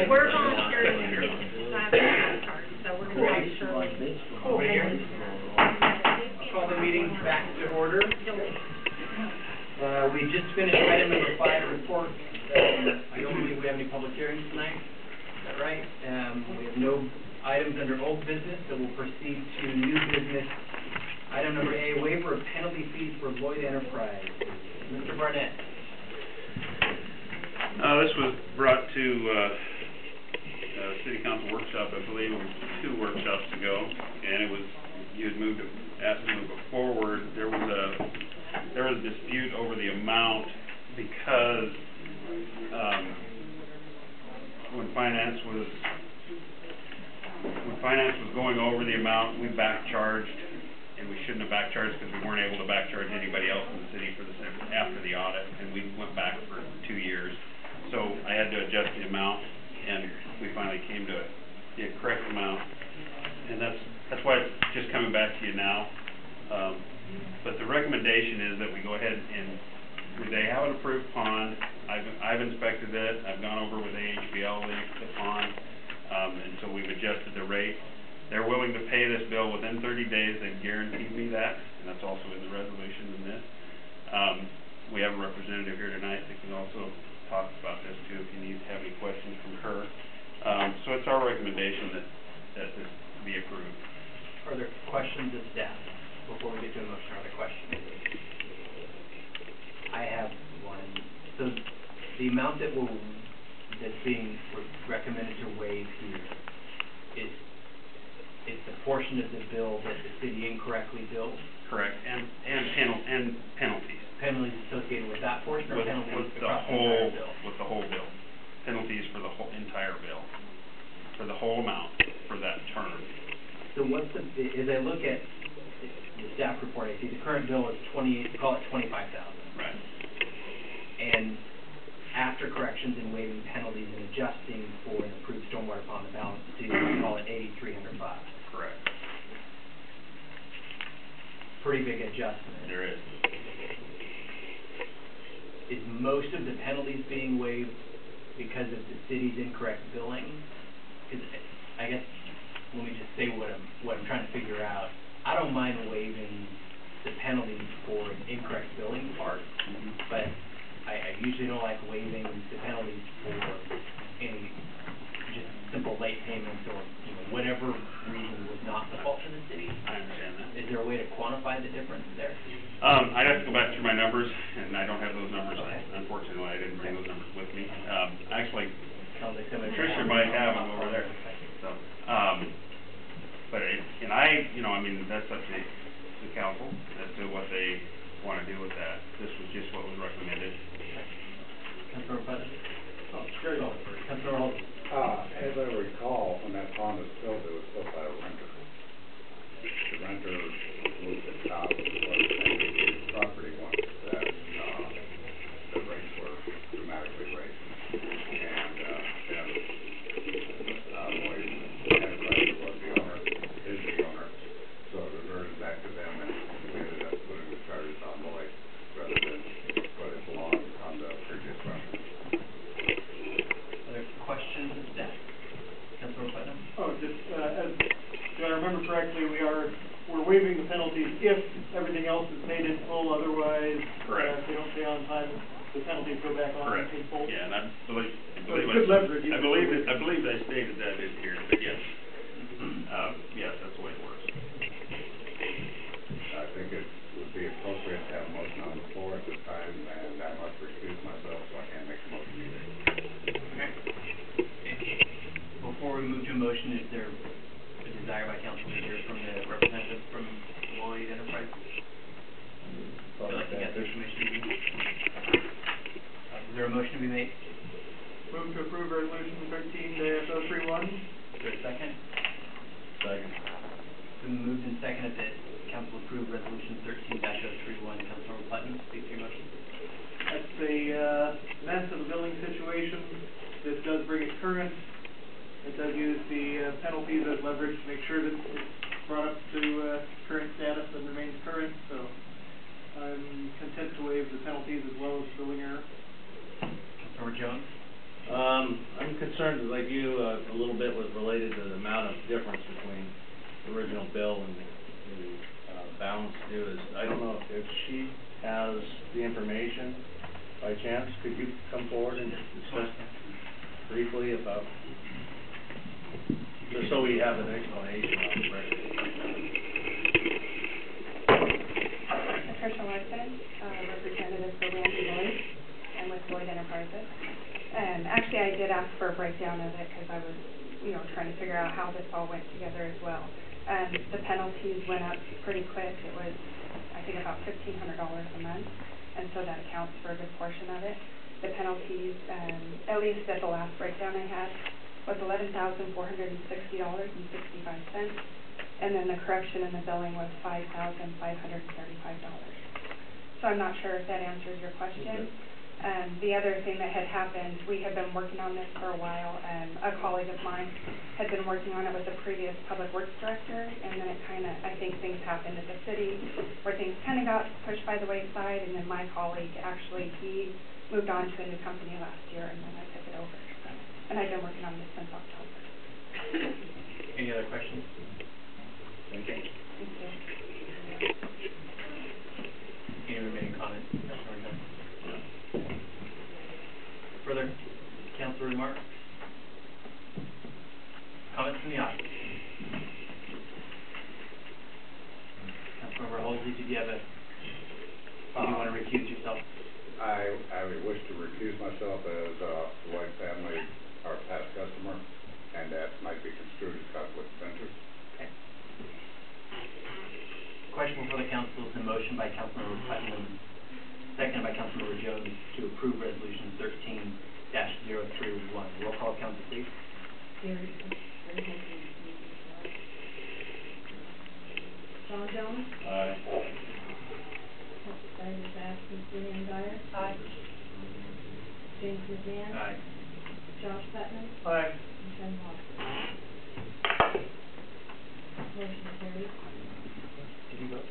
We're volunteering. I have a card, so we're going to make sure. Cool. I'll call the meeting back to order. We just finished item number 5, report. I don't believe we have any public hearings tonight. Is that right? We have no items under old business, so we'll proceed to new business. Item number A, waiver of penalty fees for Lloyd Enterprise. Mr. Barnett. This was brought to City Council workshop, I believe, 2 workshops ago, and it was, you had asked to move it forward. There was a dispute over the amount because when finance was going over the amount, we back-charged, and we shouldn't have back-charged because we weren't able to back-charge anybody else in the city for after the audit, and we went back for 2 years. So I had to adjust the amount, and we finally came to the correct amount, and that's why it's just coming back to you now. But the recommendation is that we go ahead and they have an approved pond. I've inspected it. I've gone over with AHBL the pond, and so we've adjusted the rate. They're willing to pay this bill within 30 days. They've guaranteed me that, and that's also in the resolution in this. We have a representative here tonight that can also talk about this too if you have any questions from her. So it's our recommendation that this be approved. Are there questions of staff before we get to a motion? Are there questions? I have one. So the amount that's being recommended to waive here is the portion of the bill that the city incorrectly billed? Correct, and penalties. Penalties associated with that portion, or penalties with the across whole the entire bill? With the whole bill. Penalties for the whole entire bill, for the whole amount for that term. So what's as I look at the staff report, I see the current bill is call it $25,000. Right. And after corrections and waiving penalties and adjusting for an approved stormwater pond, the balance to call it $8,305. Correct. Pretty big adjustment. There is. Is most of the penalties being waived because of the city's incorrect billing? Because I guess let me just say what I'm trying to figure out. I don't mind waiving the penalties for an incorrect billing part, but I usually don't like waiving the penalties for any just simple late payments or whatever reason was not the fault of the city. I understand that. Is there a way to quantify the difference there? I'd have to go back through my numbers, and I don't have those numbers. Okay. Unfortunately, I didn't bring those numbers with me. Actually, Sounds like somebody Tricia might have them over there. So, but I mean, that's up to the council as to what they want to do with that. This was just what was recommended. Councilor Putnam? Oh, sure. Councilor Hulsey? As I recall, when that pond was built, it was built by a renter. The renter moved the top of the property once that the rates were dramatically raised. And then Lloyd Enterprise was the owner, is the owner, so it reverted back to them, and we ended up putting the charges on Lloyd rather than what it belonged on the previous renter. Other questions of staff? Councilor Putnam? Oh, just do I remember correctly, we're waiving the penalties if everything else is paid in full. Otherwise, Correct. If they don't pay on time, the penalties go back on Correct. in full. Yeah, and I believe I believe they stated that in here, but yes. Yes, that's the way it works. I think it would be appropriate to have a motion on the floor at this time, and I must recuse myself, so I can't make a motion either. Okay. Before we move to a motion, is there a desire by council to hear from the representative from Lloyd Enterprise? I feel like you got the information. Is there a motion to be made? Move to approve resolution 13-031. Is there a second? Second. It's been moved and seconded that council approve resolution 13-031. Councilor Putnam, speak to your motion. That's a mess of a billing situation. This does bring it current. It does use the penalties as leverage to make sure that it's brought up to current status and remains current. So I'm content to waive the penalties as well as billing error. Councilor Jones? I'm concerned, like you, a little bit was related to the amount of difference between the original bill and the balance due. Is, I don't know if she has the information by chance. Could you come forward and discuss briefly about, just so we have an explanation on the record? Patricia Larson, representative for Randy Lloyd. I'm with Lloyd Enterprises. Actually, I did ask for a breakdown of it because I was, trying to figure out how this all went together as well. The penalties went up pretty quick. It was, I think, about $1,500 a month, and so that accounts for a good portion of it. The penalties, at least at the last breakdown I had, was $11,460.65, and then the correction in the billing was $5,535. So I'm not sure if that answers your question. The other thing that had happened, we had been working on this for a while. A colleague of mine had been working on it with the previous public works director, and then it I think things happened at the city where things kind of got pushed by the wayside, and then my colleague, actually, he moved on to a new company last year, and then I took it over. So, and I've been working on this since October. Any other questions? Thank you. Thank you. Any remaining comments, Councilor Jones? Further council remarks? Comments from the audience? Councilmember Hulsey, did you want to recuse yourself? I would wish to recuse myself as the White family, our past customer, and that might be construed as conflict of interest. Okay. Question before the council is a motion by Councilmember Putnam, seconded by Councilmember Jones to approve Resolution 13-031. Roll call, council, please. John Jones? Aye. Diane Jack, Ms. Leanne Dyer? Aye. James McMahon? Aye. Josh Putnam? Aye. And Ken Wapner. Motion carried. Did you vote?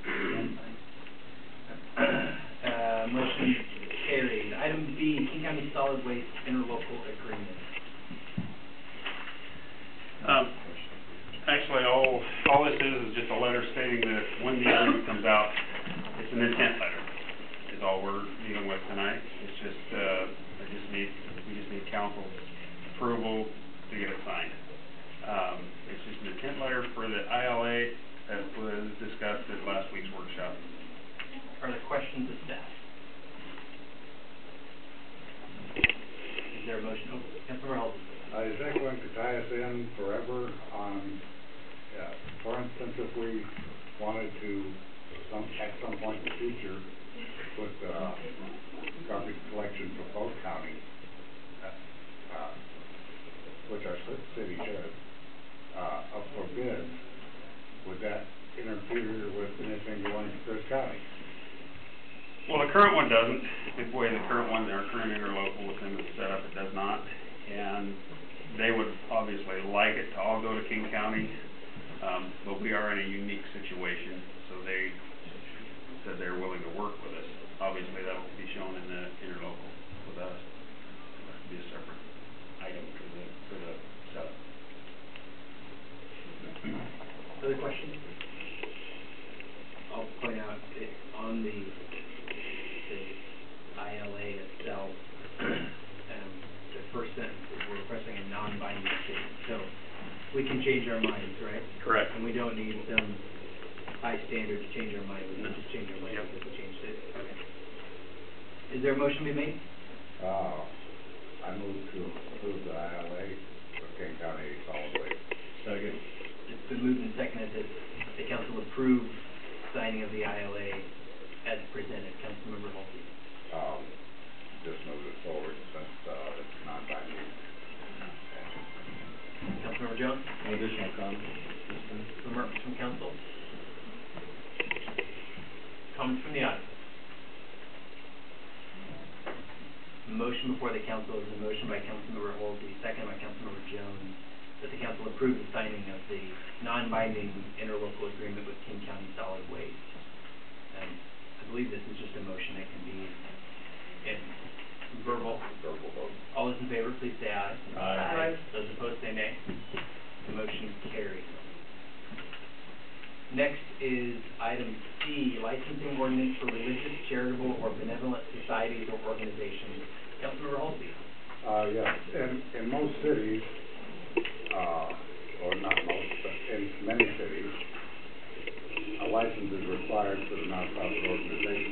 Motion carried. Item B, King County Solid Waste Interlocal Agreement. Actually, all this is just a letter stating that when the agreement comes out, it's an intent letter, is all we're dealing with tonight. It's just, we just need council's approval to get it signed. It's just an intent letter for the ILA that was discussed at last week's workshop. Are there questions of staff? Is there a motion? Oh, Councilmember Hulsey. Is that going to tie us in forever on, for instance, if we wanted to, at some point in the future, put garbage collection for both counties, which our city should, up for bids, would that interfere with anything going to Chris County? Well, the current one doesn't. The way the current one, our current interlocal with them is set up, it does not. And they would obviously like it to all go to King County, but we are in a unique situation, so they said they're willing to work with us. Obviously, that will be shown in the interlocal with us. It'll have to be a separate item for the setup. Other questions? I'll point out on the ILA itself, the first sentence is we're requesting a non-binding statement. So we can change our minds, right? Correct. And we don't need some high standard to change our mind. We can just change our mind because we changed it. Okay. Is there a motion to be made? I move to approve the ILA for King County Solid Waste. Second. It's been moved and seconded that the council approve signing of the ILA as presented. Councilmember Hulsey. Just move it forward since it's non-binding. Councilmember Jones? No additional comments? Remarks from council? Comments from the audience? Motion before the council is a motion by Councilmember Hulsey, second by Councilmember Jones, that the council approve the signing of the non-binding interlocal agreement with King County Solid Waste. I believe this is just a motion that can be in verbal. Verbal vote. All those in favor? favor, please say aye. Aye. Those opposed, say nay. The motion carries. Next is item C, licensing ordinance for religious, charitable, or benevolent societies or organizations. Councilmember Hulsey. Yes, in most cities, or not most, but in many cities, a license is required for the nonprofit organization,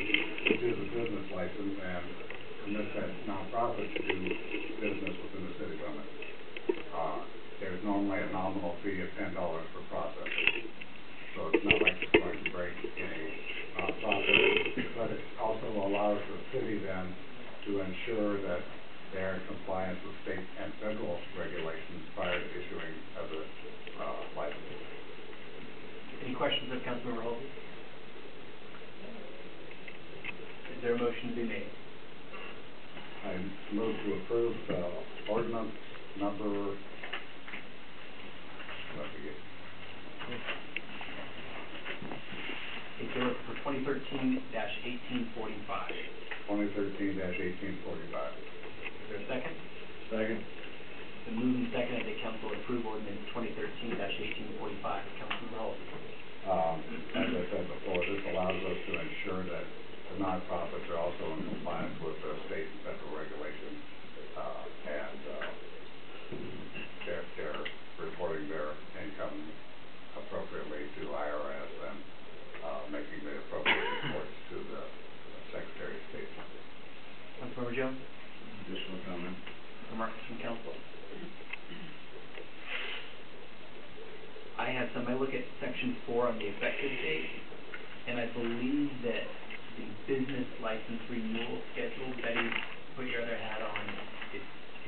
which is a business license, and permits that nonprofit to do business within the city limits. There's normally a nominal fee of $10 for processing, so it's not like it's going to break any profit, but it also allows the city then to ensure that they're in compliance with state and federal regulations prior to issuing of the license. Any questions of Councilmember Hulsey? Is there a motion to be made? I move to approve ordinance number, what we get? It's for 2013-1845. 2013-1845. Is there a second? Second. It's been moved and seconded that council approve ordinance 2013-1845. Councilmember Hulsey. As I said before, this allows us to ensure that the nonprofits are also in compliance with state and federal regulations, and they're reporting their income appropriately to IRS and making the appropriate reports to the Secretary of State. Councilmember Jones. Additional comment? Remarks from council. I have some. I look at section 4 on the effective date, and I believe that the business license renewal schedule, Betty, put your other hat on, if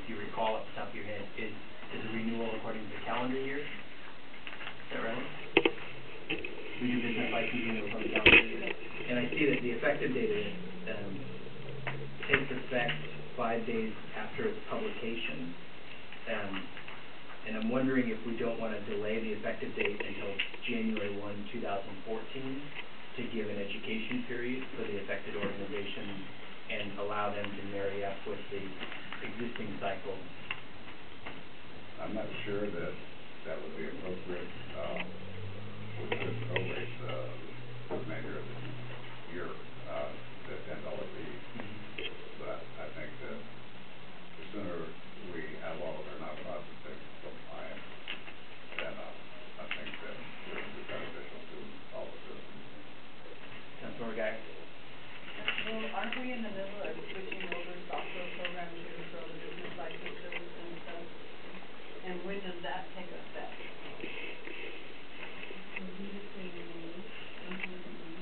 you recall off the top of your head, is a renewal according to the calendar year. Is that right? We do business license renewals on the calendar year. And I see that the effective date of it takes effect 5 days after its publication. And I'm wondering if we don't want to delay the effective date until January 1, 2014 to give an education period for the affected organization and allow them to marry up with the existing cycle. I'm not sure that that would be appropriate. We could prorate the remainder of the year, the $10 fee. But I think that the sooner we have all of our nonprofits in compliance, then I think that it would be beneficial to all the citizens. Councilmember Geyer. Well, aren't we in the middle of switching over software program too for all the business licenses and stuff? And when does that take effect?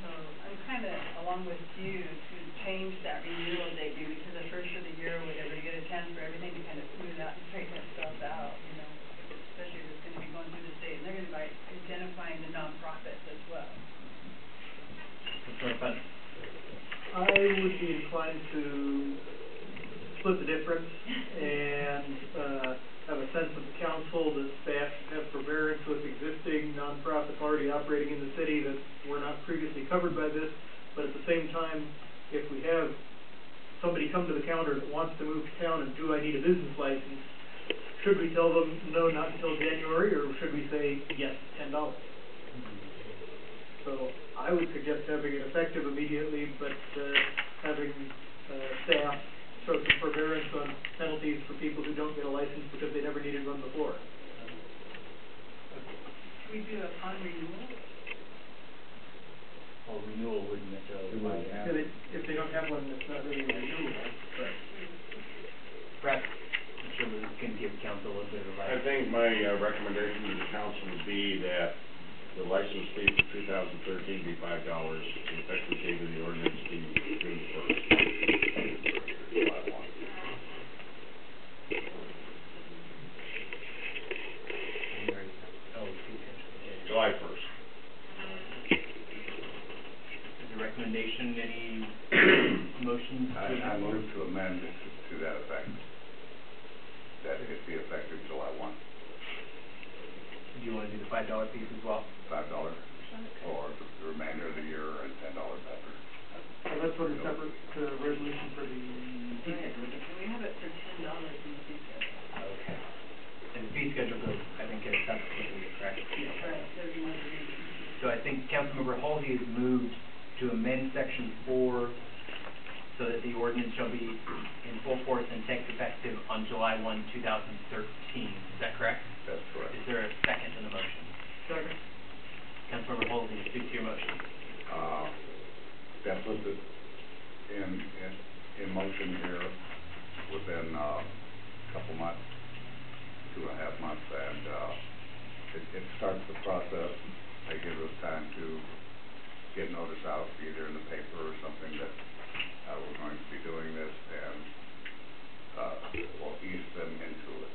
So I'm kind of along with you to change that renewal date maybe to the first of the year or whatever, to get a chance for everything to kind of smooth out and straighten itself out, you know, especially if it's going to be going through the state, and they're going to be identifying the nonprofits as well. Councilmember Putnam. I would be inclined to split the difference and have a sense of the council that staff should have forbearance with existing nonprofits already operating in the city that were not previously covered by this. But at the same time, if we have somebody come to the counter that wants to move to town and do I need a business license, should we tell them no, not until January, or should we say yes, $10? So I would suggest having it effective immediately, but having staff show some forbearance on penalties for people who don't get a license because they never needed one before. Can we do upon renewal? Well, renewal wouldn't necessarily apply. If they don't have one, it's not really a renewal, but. Perhaps Mr. Luke can give council a little bit of advice. I think my recommendation to the council would be that the license fee for 2013 be $5, the effective date of the ordinance be June 1st. July 1. July 1st. As a recommendation, any motions? I move to amend it to that effect, that it be effective July 1. Do you want to do the $5 piece as well? $5 for the remainder of the year and $10 after. So let's put a separate, resolution for the fee Right, schedule. and we have it for $10 in the fee schedule. Okay. And the fee schedule goes, I think, in a separate meeting, correct? That's right, there's another reason. So I think Councilmember Hulsey has moved to amend section 4 so that the ordinance shall be in full force and take effective on July 1, 2013. Is that correct? That's correct. Is there a second to the motion? Second. Councilmember Hulsey, speak to your motion. That puts it in motion here within, couple months, 2.5 months, and, it starts the process. It gives us time to get notice out, either in the paper or something that, we're going to be doing this, and, we'll ease them into it.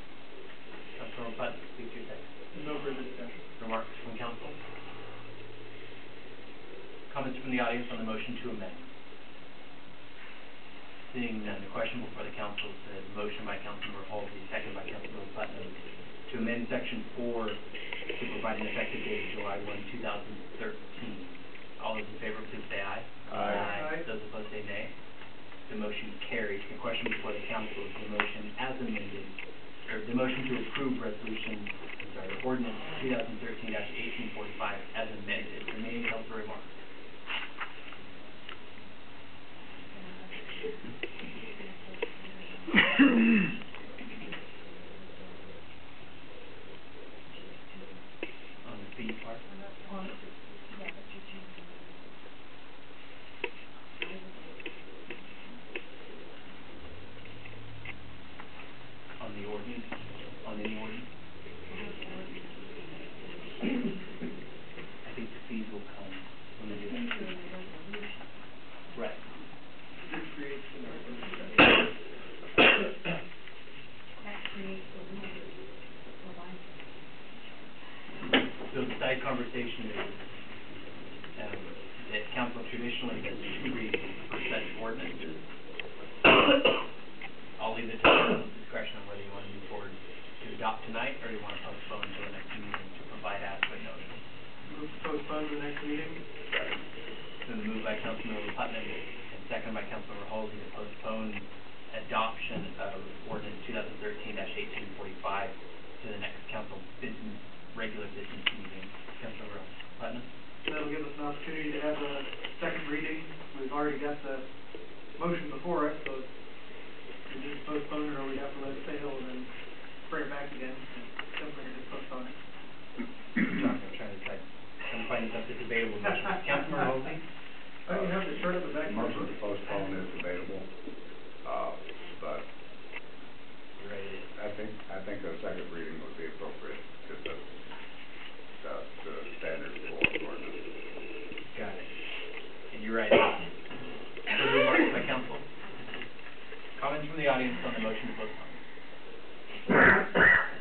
Councilmember Putnam, speak to your second. No further discussion. Remarks from council? Comments from the audience on the motion to amend? Seeing none, the question before the council is a motion by Councilmember Hulsey, second by Councilmember Putnam, to amend section 4 to provide an effective date of July 1, 2013. All those in favor, please say aye. Aye. Those opposed say nay. The motion carries. The question before the council is the motion as amended, or the motion to approve ordinance 2013-1845 as amended. Remaining council remarks. On the fee part? On the ordinance? On any ordinance? I think the fees will come when we do that. Right. This creates the resolution. So the side conversation is that council traditionally does 2 readings for such ordinances. I'll leave it to council's discretion on whether you want to move forward to adopt tonight or you want to postpone until the next meeting to provide adequate notice. Move to postpone to the next meeting. So the move by Councilmember Putnam and second by Councilmember Hulsey to postpone adoption of ordinance 2013-1845 to the next regular business meeting. Councilmember Putnam? That'll give us an opportunity to have a second reading. We've already got the motion before us, so we just postpone it, or we have to let it fail and then bring it back again. It's simpler to just postpone it. I'm trying to decide. I'm finding something debatable. Councilmember Hulsey? You have to start at the back. Motion to postpone is debatable, but Right. I think a second reading would be appropriate, because that's the standard for ordinance. Got it. And you're right. Further remarks by council? Comments from the audience on the motion to postpone?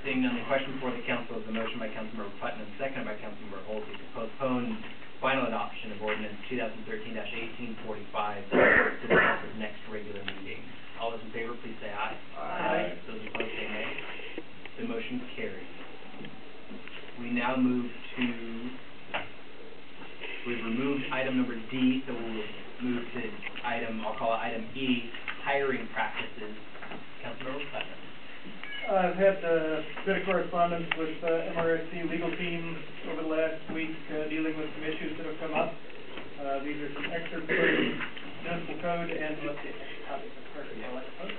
Seeing none, the question before the council is the motion by Councilmember Putnam, seconded by Councilmember Hulsey to postpone final adoption of ordinance 2013-1845 to the council's next regular meeting. All those in favor, please say aye. Aye. Those opposed say nay. The motion carries. We now move to, we've removed item number D, so we'll move to I'll call it item E, hiring practices. Councilmember Putnam. I've had a bit of correspondence with MRSC legal team over the last week, dealing with some issues that have come up. These are some excerpts from municipal code, and let's see, copies of commercial law, I suppose.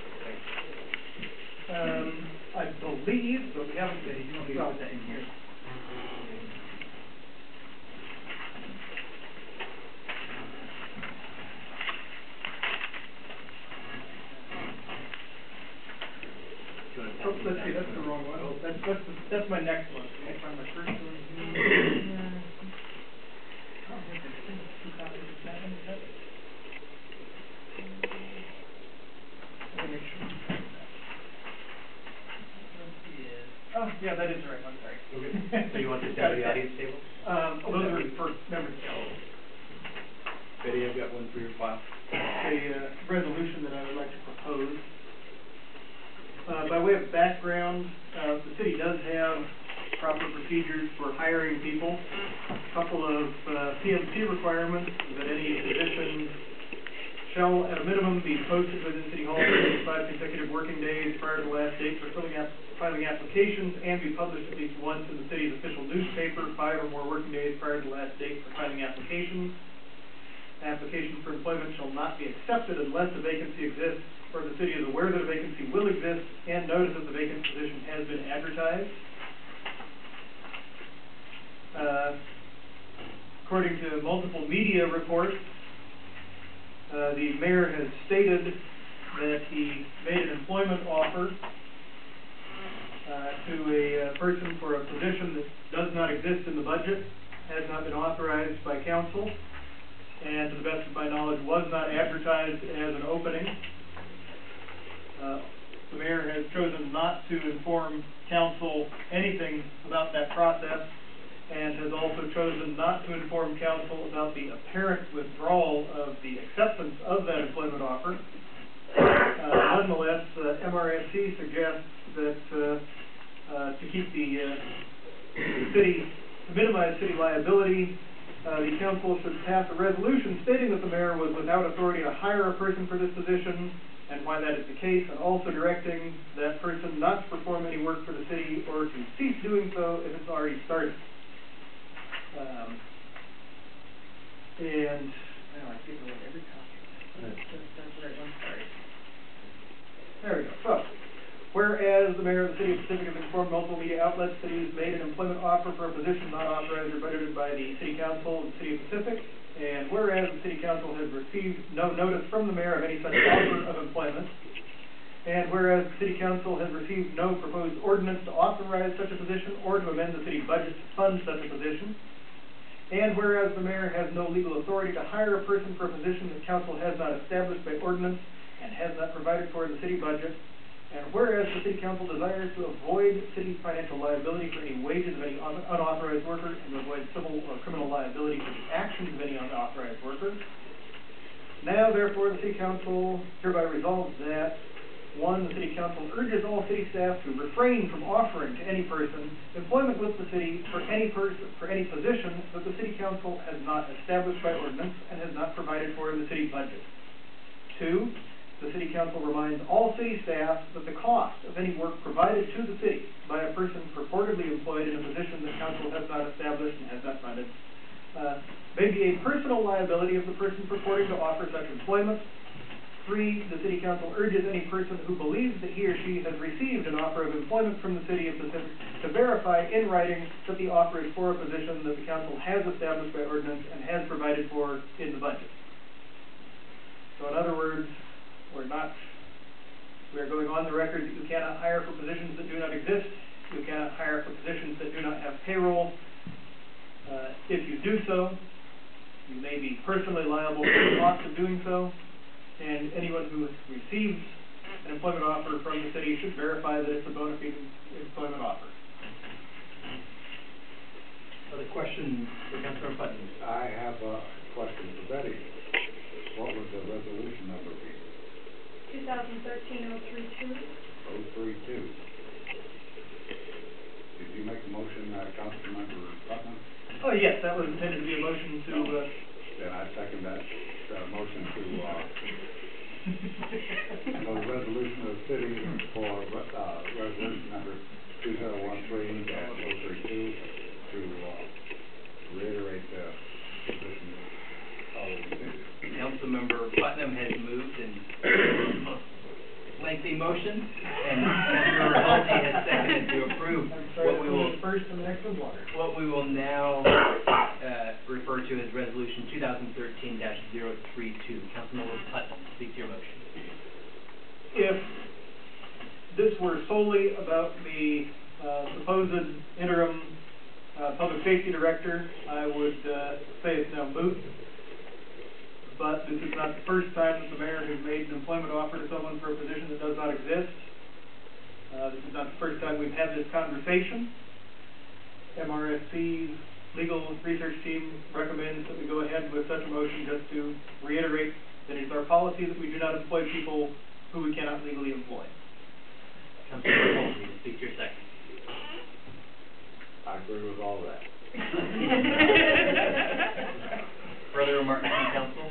I believe, but we haven't. Yeah, you want me to put that in here? Oh, let's see, that's the wrong one. Oh, that's my next one. Can I find my first one here? Oh, here's two copies of that one, is that? Let me make sure. Oh, yeah, that is the right one, sorry. Okay. So you want this down to the audience table? Those are for members of council. Betty, I've got one for your file. A resolution that I would like to propose. By way of background, the city does have proper procedures for hiring people. A couple of PMC requirements that any position shall at a minimum be posted within City Hall within 5 consecutive working days prior to the last date for filing applications, and be published at least once in the city's official newspaper 5 or more working days prior to the last date for filing applications. Applications for employment shall not be accepted unless a vacancy exists or the city is aware that a vacancy will exist and notice that the vacant position has been advertised. According to multiple media reports, the mayor has stated that he made an employment offer to a person for a position that does not exist in the budget, has not been authorized by council, and to the best of my knowledge was not advertised as an opening. The mayor has chosen not to inform council anything about that process, and has also chosen not to inform council about the apparent withdrawal of the acceptance of that employment offer. Nonetheless, MRSC suggests that to keep the city, to minimize city liability, the council should pass a resolution stating that the mayor was without authority to hire a person for this position, and why that is the case, and also directing that person not to perform any work for the city or to cease doing so if it's already started. And now I give away every copy. That's the right one, sorry. There we go. So, whereas the mayor of the city of Pacific has informed multiple media outlets that he has made an employment offer for a position not authorized or budgeted by the city council of the city of Pacific, and whereas the city council has received no notice from the mayor of any such offer of employment, and whereas the city council has received no proposed ordinance to authorize such a position or to amend the city budget to fund such a position, and whereas the mayor has no legal authority to hire a person for a position that council has not established by ordinance and has not provided for in the city budget, and whereas the city council desires to avoid city financial liability for any wages of any unauthorized worker and to avoid civil or criminal liability for the actions of any unauthorized worker, now therefore the city council hereby resolves that 1, the city council urges all city staff to refrain from offering to any person employment with the city for any position that the city council has not established by ordinance and has not provided for in the city budget. 2, the city council reminds all city staff that the cost of any work provided to the city by a person purportedly employed in a position that council has not established and has not funded may be a personal liability of the person purporting to offer such employment. 3, the city council urges any person who believes that he or she has received an offer of employment from the city of Pacific to verify in writing that the offer is for a position that the council has established by ordinance and has provided for in the budget. So in other words, we are going on the record that you cannot hire for positions that do not exist. You cannot hire for positions that do not have payroll. If you do so, you may be personally liable for the cost of doing so. And anyone who receives an employment offer from the city should verify that it's a bona fide employment offer. Other questions for Councilor Putnam? I have a question for Betty. What was the resolution number be? 2013-032. 032. Did you make a motion, Councilmember Putnam? Oh, yes, that was intended to be a motion to, Then I second that motion to, for the resolution of the city for, resolution number 2013-032 to, reiterate the position of the city. Councilmember Putnam has moved in lengthy motion, and Councilmember Hulsey has seconded to approve what we will now refer to as Resolution 2013-032. Councilmember Putnam, speak to your motion. if this were solely about the supposed interim public safety director, I would say it's now moot. But this is not the first time that the mayor has made an employment offer to someone for a position that does not exist. This is not the first time we've had this conversation. MRSC's legal research team recommends that we go ahead with such a motion just to reiterate that it's our policy that we do not employ people who we cannot legally employ. Councilmember Hulsey, speak to your second. I agree with all that. Further remarks from council?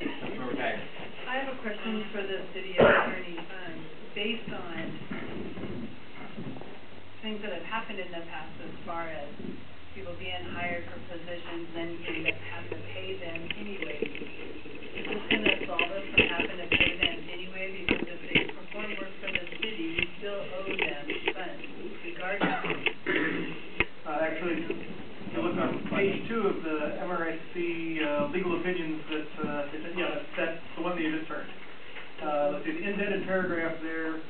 Councilmember Geyer. question for the city attorney, based on things that have happened in the past as far as people being hired for positions, then you end up having to pay them anyway. Is this gonna solve us from having to pay them anyway, because if they perform work for the city, you still owe them funds regardless? Actually, if you look on page 2 of the MRSC, legal opinions that, that's the one that you just heard. Let's see, the indented paragraph there,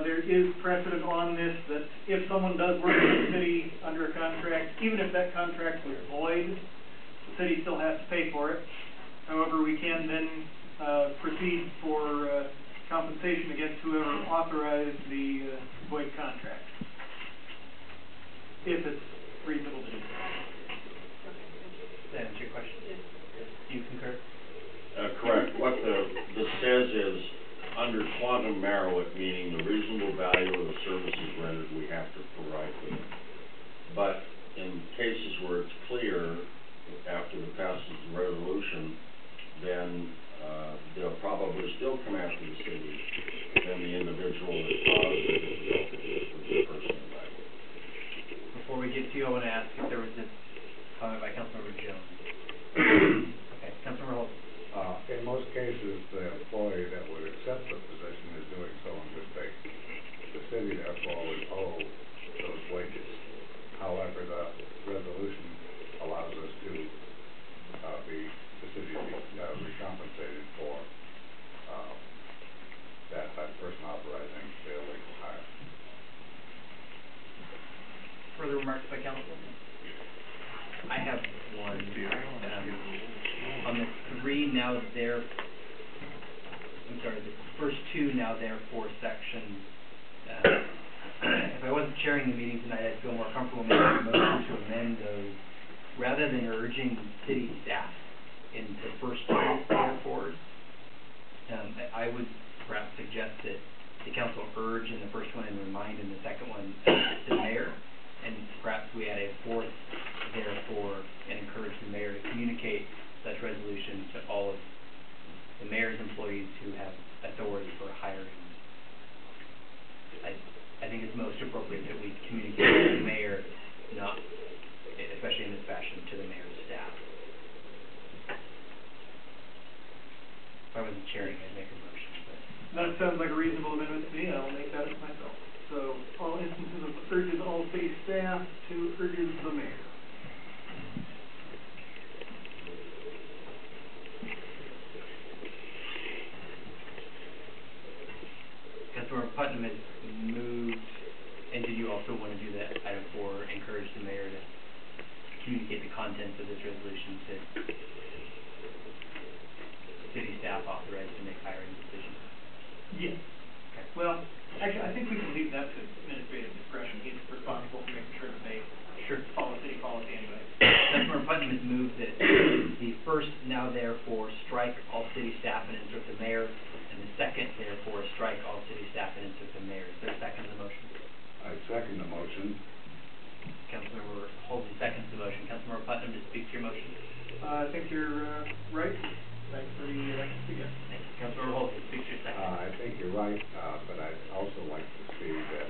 there is precedent on this, that if someone does work for the city under a contract, even if that contract was void, the city still has to pay for it. However, we can then, proceed for, compensation against whoever authorized the, void contract, if it's reasonable to do so. Okay, thank you. Does that answer your question? Yes. Do you concur? Correct. What this says is, under quantum merit, meaning the reasonable value of the services rendered, we have to provide for them. But in cases where it's clear, after the passage of the resolution, then they'll probably still come after the city, then the individual that caused the difficulty would be personally liable. Before we get to you, I want to ask if there was a comment by Councilmember Jones. Okay, Councilmember Hulsey. In most cases, the employee that would accept the position is doing so in good faith. The city therefore would owe those wages. However, the resolution allows us to the city to be recompensated for that by the person authorizing the illegal hire. Further remarks by council? I have one. On the the first two now therefore sections, if I wasn't chairing the meeting tonight, I'd feel more comfortable making a motion to amend those, rather than urging city staff in the first two therefore. I would perhaps suggest that the council urge in the first one and remind in the second one to the mayor, and perhaps we add a fourth therefore and encourage the mayor to communicate such resolution to all of the mayor's employees who have authority for hiring. I think it's most appropriate that we communicate to the mayor, not, especially in this fashion, to the mayor's staff. If I wasn't chairing, I'd make a motion, but. That sounds like a reasonable amendment to me, I'll make that myself. So, all instances of urges all city staff to urges the mayor. Councilmember Putnam has moved, and did you also want to do that item 4, encourage the mayor to communicate the contents of this resolution to city staff authorized to make hiring decisions? Yes. Okay. Well, actually, I think we can leave that to administrative discretion. He's responsible for making sure that they follow city policy anyway. Councilmember Putnam has moved that the first now therefore strike all city staff and insert the mayor, and the second therefore strike all city staff and insert the mayor. Is there a second to the motion? I second the motion. Councilmember Hulsey seconds the motion. Councilmember Putnam to speak to your motion. I think you're right. Thanks for the suggestion. Thank you. Councilmember Hulsey, speak to your second. I think you're right, but I'd also like to see that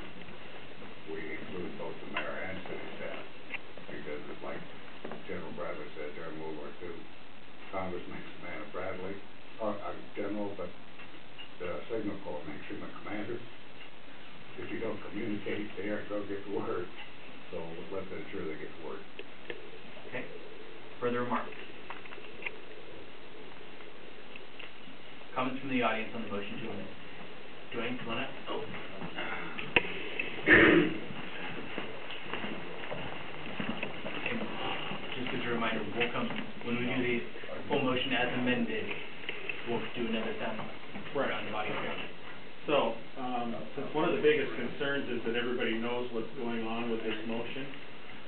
we include both the mayor and city staff, because it's like General Bradley said during World War II, Congress makes a man of Bradley, or a general, but the Signal Corps makes him a commander. If you don't communicate, they aren't going to get the word, so let's ensure they get the word. Okay. Further remarks? Comments from the audience on the motion to amend? Dwayne, come on up. Oh. And just as a reminder, we'll come, when we do the full motion as amended, we'll do another time on the body count. So, since one of the biggest concerns is that everybody knows what's going on with this motion,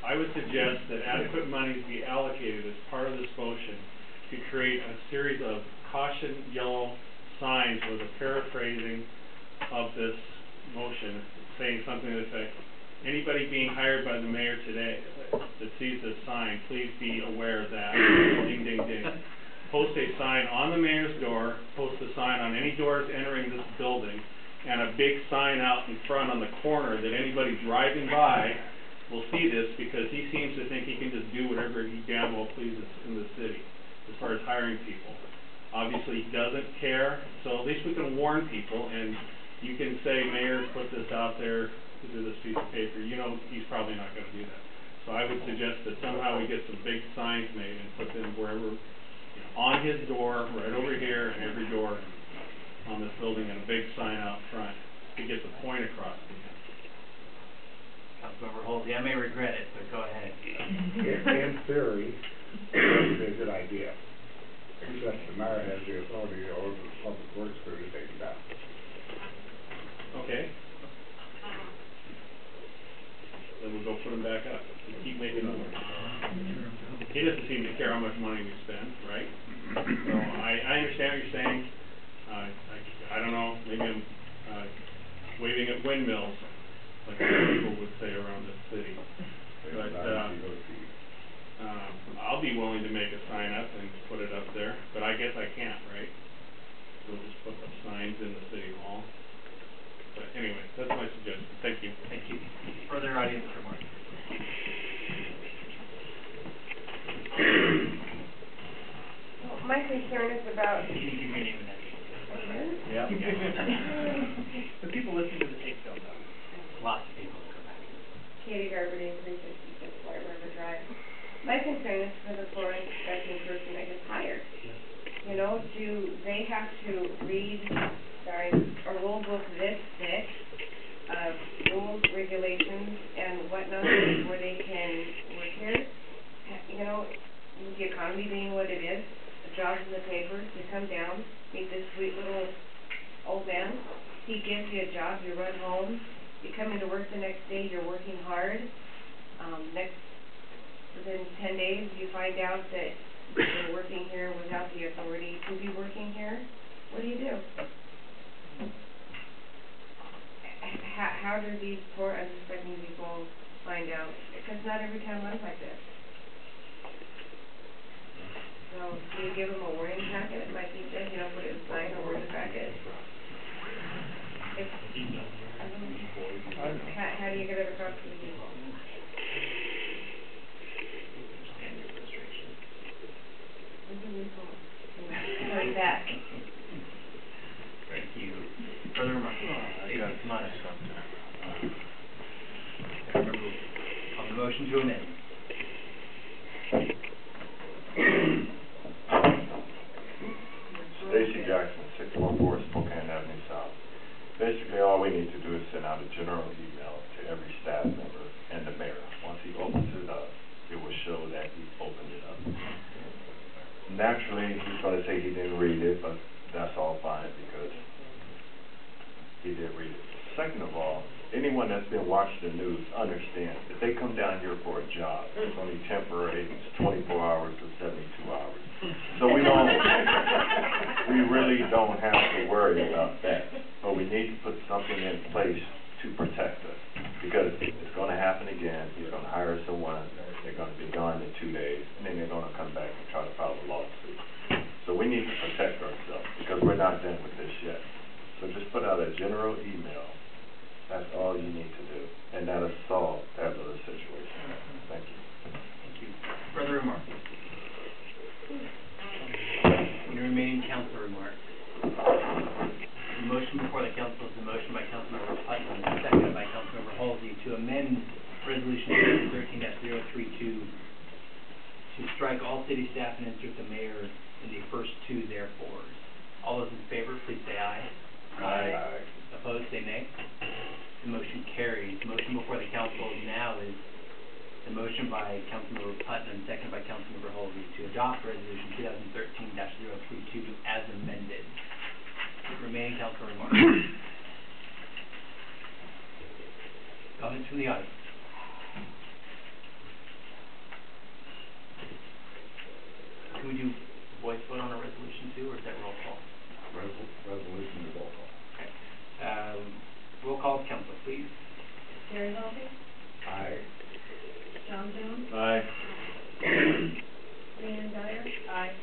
I would suggest that adequate monies be allocated as part of this motion to create a series of caution yellow signs with a paraphrasing of this motion, saying something to the effect, anybody being hired by the mayor today that sees this sign, please be aware that, ding, ding, ding. post a sign on the mayor's door, post a sign on any doors entering this building, and a big sign out in front on the corner that anybody driving by will see this, because he seems to think he can just do whatever he damn well pleases in the city, as far as hiring people. Obviously, he doesn't care, so at least we can warn people, and you can say, Mayor, put this out there to this piece of paper. You know he's probably not gonna do that. So I would suggest that somehow we get some big signs made and put them wherever, on his door, right over here, and every door on this building, and a big sign out front to get the point across to him. Councilmember Hulsey, I may regret it, but go ahead. In theory, it's a good idea, except the mayor has the authority to order the public works crew to take it down. Okay? Then we'll go put them back up and keep making them work. He doesn't seem to care how much money we spend, right? So I understand what you're saying. I don't know, maybe I'm waving at windmills, like some people would say around this city. But I'll be willing to make a sign up and put it up there, but I guess I can't, right? We'll just put up signs in the city hall. But anyway, that's my suggestion. Thank you. Thank you. Further audience remarks? Well, my concern is about. You can give your name and address. Yeah. The people listening to the tape don't know. Lots of people will come back. Katie Garberding, 366 White River Drive. My concern is for the floor inspecting person that gets hired. You know, do they have to read, a rule book this thick of rules, regulations, and whatnot before they can work here? You know, with the economy being what it is, the jobs in the papers, you come down, meet this sweet little old man, he gives you a job, you run home, you come into work the next day, you're working hard, within 10 days, you find out that you're working here without the authority to be working here. What do? How do these poor unsuspecting people find out? Because not every town runs like this. So, do you give them a warning packet? It might be good, put it in sign or warning packet. How do you get it across to the people? Hurry back. Thank you. Further remarks? Come on. On the motion to amend. Stacy Jackson, 614 Spokane Avenue South. Basically, all we need to do is send out a general email to every staff member and the mayor. Once he opens it up, it will show that he opened it up. Naturally, he's going to say he didn't read it, but that's all fine because he did read it. Second of all, anyone that's been watching the news understands if they come down here for a job, it's only temporary, it's 24 hours or 72 hours. So we really don't have to worry about that. But we need to put something in place to protect us because it's going to happen again. He's going to hire someone, they're going to be gone in 2 days, and then they're going to come back and try to file a lawsuit. So we need to protect ourselves because we're not done with this yet. So just put out a general email. That's all you need to do, and that'll solve that little situation. Thank you. Thank you. Further remarks? Any remaining council remarks? The motion before the council is the motion by Councilmember Putnam and seconded by Councilmember Hulsey to amend Resolution 2013-032 to strike all city staff and insert the mayor in the first two therefores. All those in favor, please say aye. Aye. Opposed, say nay. The motion carries. The motion before the council now is the motion by Councilmember Putnam, seconded by Councilmember Hulsey, to adopt Resolution 2013-032 as amended. Remaining council remarks. Comments from the audience. Can we do voice vote on a resolution too, or is that roll call? Resolution is roll call. Okay. Roll call, council, please. Gary Hulsey? Aye. John Jones? Aye. Leanne Dyer? Aye.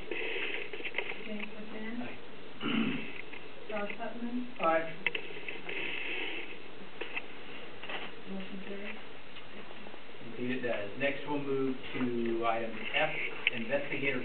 Next, we'll move to item F, investigator